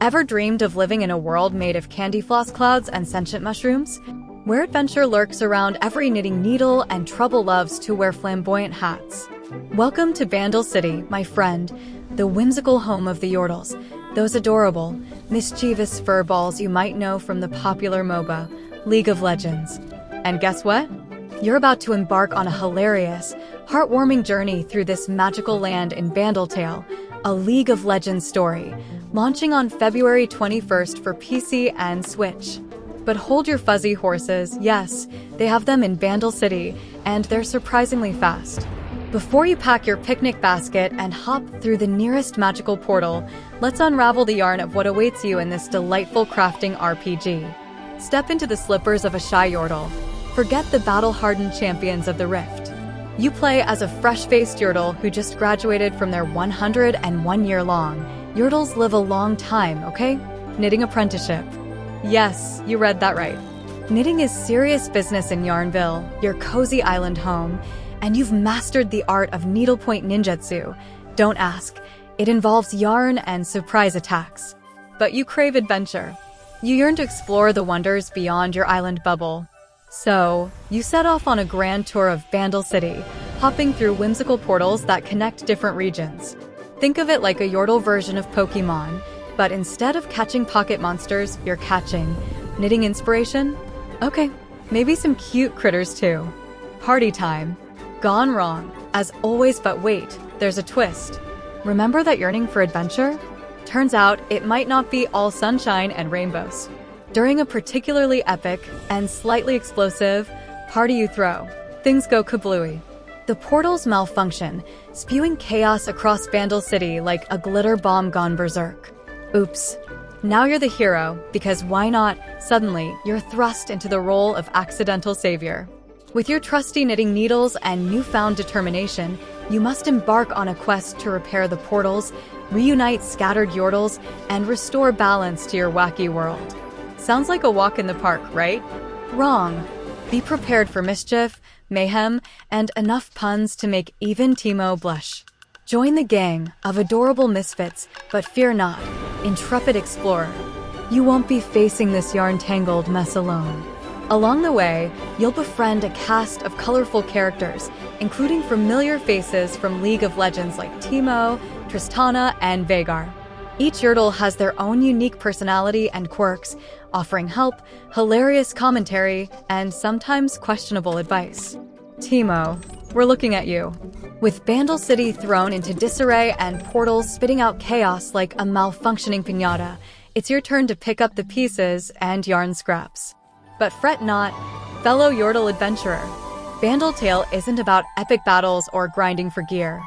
Ever dreamed of living in a world made of candy floss clouds and sentient mushrooms? Where adventure lurks around every knitting needle and trouble loves to wear flamboyant hats. Welcome to Bandle City, my friend, the whimsical home of the Yordles, those adorable, mischievous furballs you might know from the popular MOBA, League of Legends. And guess what? You're about to embark on a hilarious, heartwarming journey through this magical land in Bandle Tale, a League of Legends story, launching on February 21st for PC and Switch. But hold your fuzzy horses, yes, they have them in Bandle City, and they're surprisingly fast. Before you pack your picnic basket and hop through the nearest magical portal, let's unravel the yarn of what awaits you in this delightful crafting RPG. Step into the slippers of a shy Yordle. Forget the battle-hardened champions of the Rift. You play as a fresh-faced Yordle who just graduated from their 101-year-long Yordles live a long time, okay? Knitting apprenticeship. Yes, you read that right. Knitting is serious business in Yarnville, your cozy island home, and you've mastered the art of needlepoint ninjutsu. Don't ask. It involves yarn and surprise attacks. But you crave adventure. You yearn to explore the wonders beyond your island bubble. So, you set off on a grand tour of Bandle City, hopping through whimsical portals that connect different regions. Think of it like a Yordle version of Pokemon, but instead of catching pocket monsters, you're catching knitting inspiration? Okay, maybe some cute critters too. Party time. Gone wrong, as always, but wait, there's a twist. Remember that yearning for adventure? Turns out it might not be all sunshine and rainbows. During a particularly epic and slightly explosive party you throw, things go kablooey. The portals malfunction, spewing chaos across Bandle City like a glitter bomb gone berserk. Oops. Now you're the hero, because why not? Suddenly, you're thrust into the role of accidental savior. With your trusty knitting needles and newfound determination, you must embark on a quest to repair the portals, reunite scattered Yordles, and restore balance to your wacky world. Sounds like a walk in the park, right? Wrong. Be prepared for mischief, mayhem, and enough puns to make even Teemo blush. Join the gang of adorable misfits, but fear not, intrepid explorer. You won't be facing this yarn-tangled mess alone. Along the way, you'll befriend a cast of colorful characters, including familiar faces from League of Legends like Teemo, Tristana, and Veigar. Each Yordle has their own unique personality and quirks, offering help, hilarious commentary, and sometimes questionable advice. Teemo, we're looking at you. With Bandle City thrown into disarray and portals spitting out chaos like a malfunctioning piñata, it's your turn to pick up the pieces and yarn scraps. But fret not, fellow Yordle adventurer. Bandle Tale isn't about epic battles or grinding for gear.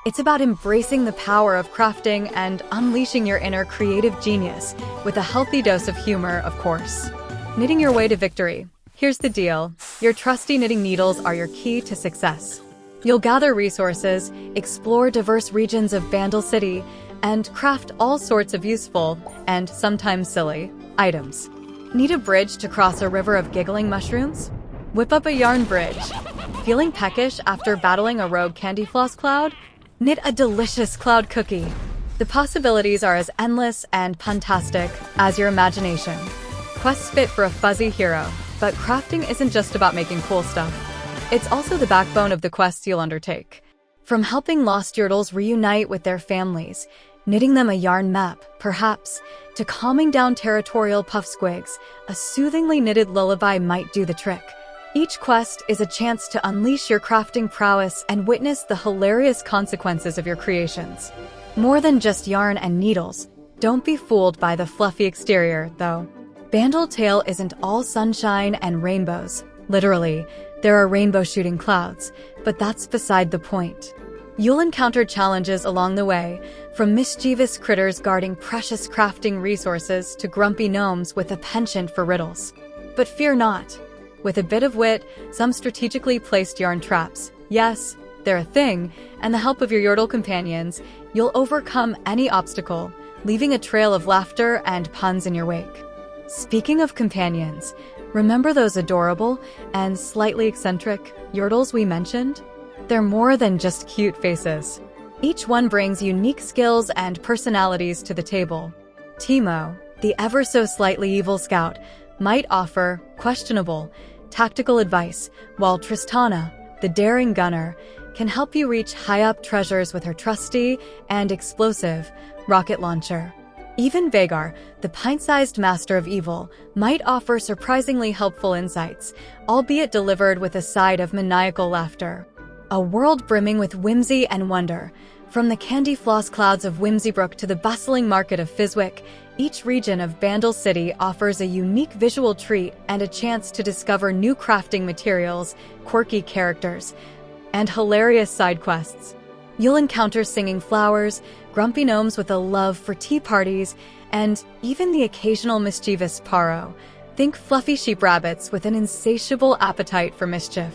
It's about embracing the power of crafting and unleashing your inner creative genius, with a healthy dose of humor, of course. Knitting your way to victory. Here's the deal. Your trusty knitting needles are your key to success. You'll gather resources, explore diverse regions of Bandle City, and craft all sorts of useful, and sometimes silly, items. Need a bridge to cross a river of giggling mushrooms? Whip up a yarn bridge. Feeling peckish after battling a rogue candy floss cloud? Knit a delicious cloud cookie. The possibilities are as endless and puntastic as your imagination. Quests fit for a fuzzy hero, but crafting isn't just about making cool stuff. It's also the backbone of the quests you'll undertake. From helping lost Yordles reunite with their families, knitting them a yarn map, perhaps, to calming down territorial puff squigs, a soothingly knitted lullaby might do the trick. Each quest is a chance to unleash your crafting prowess and witness the hilarious consequences of your creations. More than just yarn and needles, don't be fooled by the fluffy exterior, though. Bandle Tale isn't all sunshine and rainbows. Literally, there are rainbow-shooting clouds, but that's beside the point. You'll encounter challenges along the way, from mischievous critters guarding precious crafting resources to grumpy gnomes with a penchant for riddles. But fear not. With a bit of wit, some strategically placed yarn traps, yes, they're a thing, and the help of your Yordle companions, you'll overcome any obstacle, leaving a trail of laughter and puns in your wake. Speaking of companions, remember those adorable and slightly eccentric Yordles we mentioned? They're more than just cute faces. Each one brings unique skills and personalities to the table. Teemo, the ever-so-slightly evil scout, might offer questionable tactical advice, while Tristana, the daring gunner, can help you reach high-up treasures with her trusty and explosive rocket launcher. Even Vhagar, the pint-sized master of evil, might offer surprisingly helpful insights, albeit delivered with a side of maniacal laughter. A world brimming with whimsy and wonder. From the candy floss clouds of Whimsybrook to the bustling market of Fizwick, each region of Bandle City offers a unique visual treat and a chance to discover new crafting materials, quirky characters, and hilarious side quests. You'll encounter singing flowers, grumpy gnomes with a love for tea parties, and even the occasional mischievous paro. Think fluffy sheep rabbits with an insatiable appetite for mischief.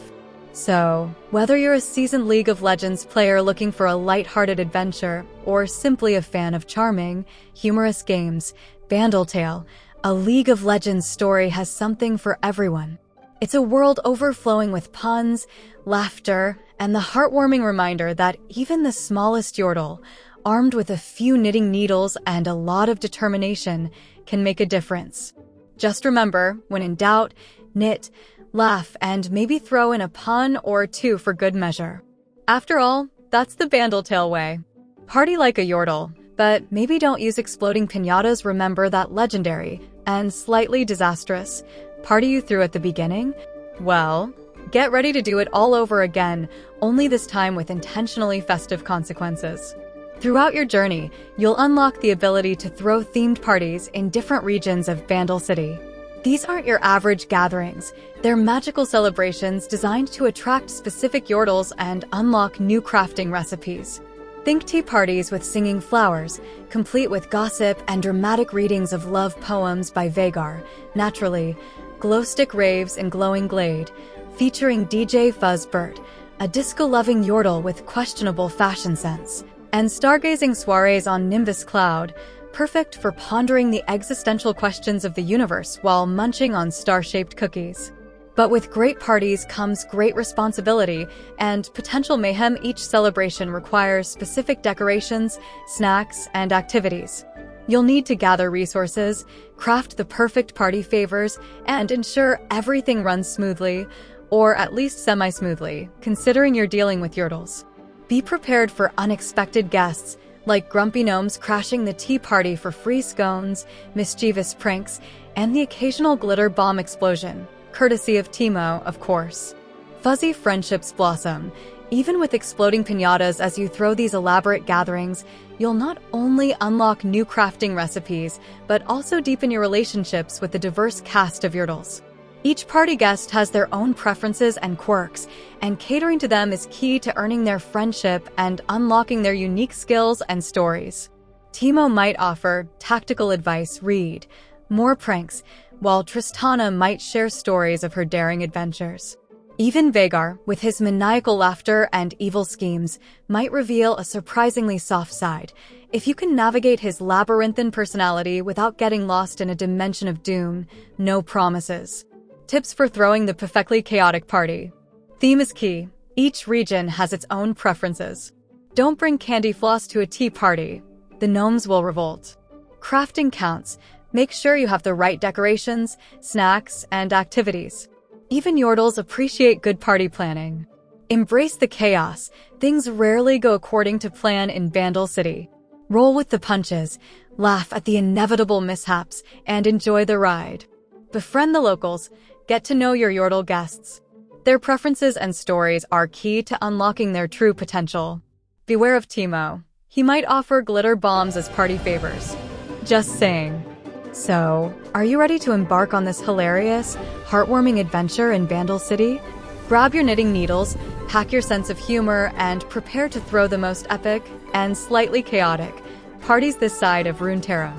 So, whether you're a seasoned League of Legends player looking for a light-hearted adventure, or simply a fan of charming, humorous games, Bandle Tale, a League of Legends story has something for everyone. It's a world overflowing with puns, laughter, and the heartwarming reminder that even the smallest Yordle, armed with a few knitting needles and a lot of determination, can make a difference. Just remember, when in doubt, knit, laugh, and maybe throw in a pun or two for good measure. After all, that's the Bandle Tale way. Party like a Yordle, but maybe don't use exploding piñatas. Remember that legendary and slightly disastrous party you threw at the beginning? Well, get ready to do it all over again, only this time with intentionally festive consequences. Throughout your journey, you'll unlock the ability to throw themed parties in different regions of Bandle City. These aren't your average gatherings. They're magical celebrations designed to attract specific Yordles and unlock new crafting recipes. Think tea parties with singing flowers, complete with gossip and dramatic readings of love poems by Vhagar. Naturally, glow-stick raves in Glowing Glade, featuring DJ Fuzzbert, a disco-loving Yordle with questionable fashion sense, and stargazing soirees on Nimbus Cloud, perfect for pondering the existential questions of the universe while munching on star-shaped cookies. But with great parties comes great responsibility and potential mayhem. Each celebration requires specific decorations, snacks, and activities. You'll need to gather resources, craft the perfect party favors, and ensure everything runs smoothly, or at least semi-smoothly, considering you're dealing with Yordles. Be prepared for unexpected guests, like grumpy gnomes crashing the tea party for free scones, mischievous pranks, and the occasional glitter bomb explosion, courtesy of Teemo, of course. Fuzzy friendships blossom. Even with exploding piñatas as you throw these elaborate gatherings, you'll not only unlock new crafting recipes, but also deepen your relationships with the diverse cast of Yordles. Each party guest has their own preferences and quirks, and catering to them is key to earning their friendship and unlocking their unique skills and stories. Teemo might offer tactical advice, read more pranks, while Tristana might share stories of her daring adventures. Even Vhagar, with his maniacal laughter and evil schemes, might reveal a surprisingly soft side, if you can navigate his labyrinthine personality without getting lost in a dimension of doom. No promises. Tips for throwing the perfectly chaotic party. Theme is key. Each region has its own preferences. Don't bring candy floss to a tea party. The gnomes will revolt. Crafting counts. Make sure you have the right decorations, snacks, and activities. Even Yordles appreciate good party planning. Embrace the chaos. Things rarely go according to plan in Bandle City. Roll with the punches, laugh at the inevitable mishaps, and enjoy the ride. Befriend the locals. Get to know your Yordle guests. Their preferences and stories are key to unlocking their true potential. Beware of Teemo. He might offer glitter bombs as party favors. Just saying. So, are you ready to embark on this hilarious, heartwarming adventure in Bandle City? Grab your knitting needles, pack your sense of humor, and prepare to throw the most epic and slightly chaotic parties this side of Runeterra.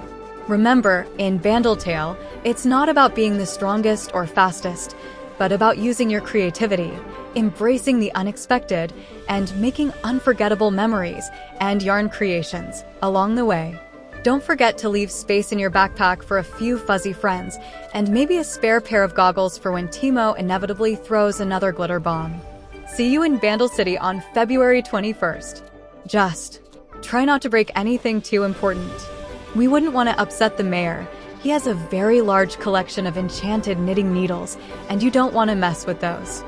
Remember, in Bandle Tale, it's not about being the strongest or fastest, but about using your creativity, embracing the unexpected, and making unforgettable memories and yarn creations along the way. Don't forget to leave space in your backpack for a few fuzzy friends, and maybe a spare pair of goggles for when Teemo inevitably throws another glitter bomb. See you in Bandle City on February 21st. Just try not to break anything too important. We wouldn't want to upset the mayor. He has a very large collection of enchanted knitting needles, and you don't want to mess with those.